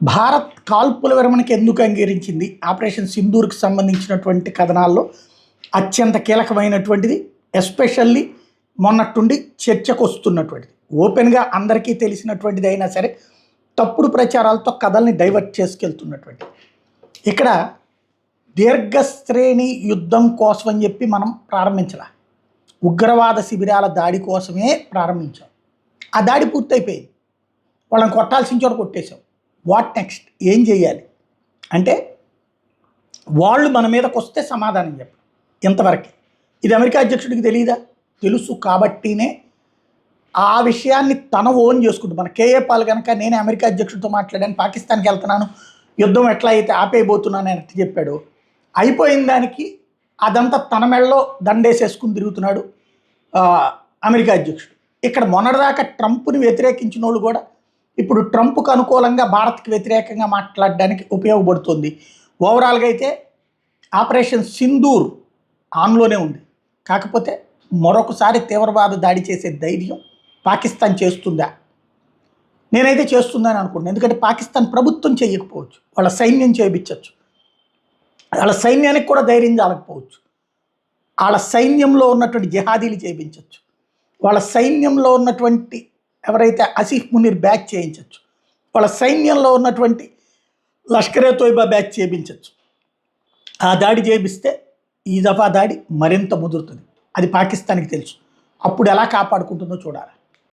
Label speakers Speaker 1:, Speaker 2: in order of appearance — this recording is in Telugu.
Speaker 1: భారత్ కాల్పుల విరమణకి ఎందుకు అంగీకరించింది? ఆపరేషన్ సింధూర్కి సంబంధించినటువంటి కథనాల్లో అత్యంత కీలకమైనటువంటిది. ఎస్పెషల్లీ మొన్నట్టుండి చర్చకు వస్తున్నటువంటిది. ఓపెన్గా అందరికీ తెలిసినటువంటిది అయినా సరే తప్పుడు ప్రచారాలతో కథల్ని డైవర్ట్ చేసుకెళ్తున్నటువంటి ఇక్కడ దీర్ఘశ్రేణి యుద్ధం కోసం అని చెప్పి మనం ప్రారంభించాల. ఉగ్రవాద శిబిరాల దాడి కోసమే ప్రారంభించాం. ఆ దాడి పూర్తయిపోయింది. వాళ్ళని కొట్టాల్సిన చోట కొట్టేశాం. What next? ఏం చేయాలి అంటే వాళ్ళు మన మీదకి వస్తే సమాధానం చెప్పాలి. ఇంతవరకు ఇది అమెరికా అధ్యక్షుడికి తెలియదా? తెలుసు. కాబట్టినే ఆ విషయాన్ని తన ఓన్ చేసుకుంటుంది. మన కేఏ పాల్ కనుక నేనే అమెరికా అధ్యక్షుడితో మాట్లాడాను, పాకిస్తాన్కి వెళ్తున్నాను, యుద్ధం ఎట్లా అయితే ఆపేయబోతున్నాను అని చెప్పాడు. అయిపోయిన దానికి అదంతా తన మెడలో దండేసేసుకుని తిరుగుతున్నాడు అమెరికా అధ్యక్షుడు. ఇక్కడ మొన్నటిదాకా ట్రంప్ని వ్యతిరేకించిన వాళ్ళు కూడా ఇప్పుడు ట్రంప్కు అనుకూలంగా భారత్కి వ్యతిరేకంగా మాట్లాడడానికి ఉపయోగపడుతుంది. ఓవరాల్గా అయితే ఆపరేషన్ సింధూర్ ఆన్లోనే ఉంది. కాకపోతే మరొకసారి తీవ్రవాద దాడి చేసే ధైర్యం పాకిస్తాన్ చేస్తుందా? నేనైతే చేస్తుందని అనుకుంటున్నాను. ఎందుకంటే పాకిస్తాన్ ప్రభుత్వం చేయకపోవచ్చు, వాళ్ళ సైన్యం చేయించవచ్చు, వాళ్ళ సైన్యానికి కూడా ధైర్యం చాలకపోవచ్చు, వాళ్ళ సైన్యంలో ఉన్నటువంటి జిహాదీలు చేయించవచ్చు, వాళ్ళ సైన్యంలో ఉన్నటువంటి ఎవరైతే ఆసిఫ్ మునీర్ బ్యాచ్ చేయించవచ్చు, వాళ్ళ సైన్యంలో ఉన్నటువంటి లష్కరే తోయిబా బ్యాచ్ చేయించవచ్చు. ఆ దాడి చేపిస్తే ఈ దఫా దాడి మరింత ముదురుతుంది. అది పాకిస్తాన్కి తెలుసు. అప్పుడు ఎలా కాపాడుకుంటుందో చూడాలి.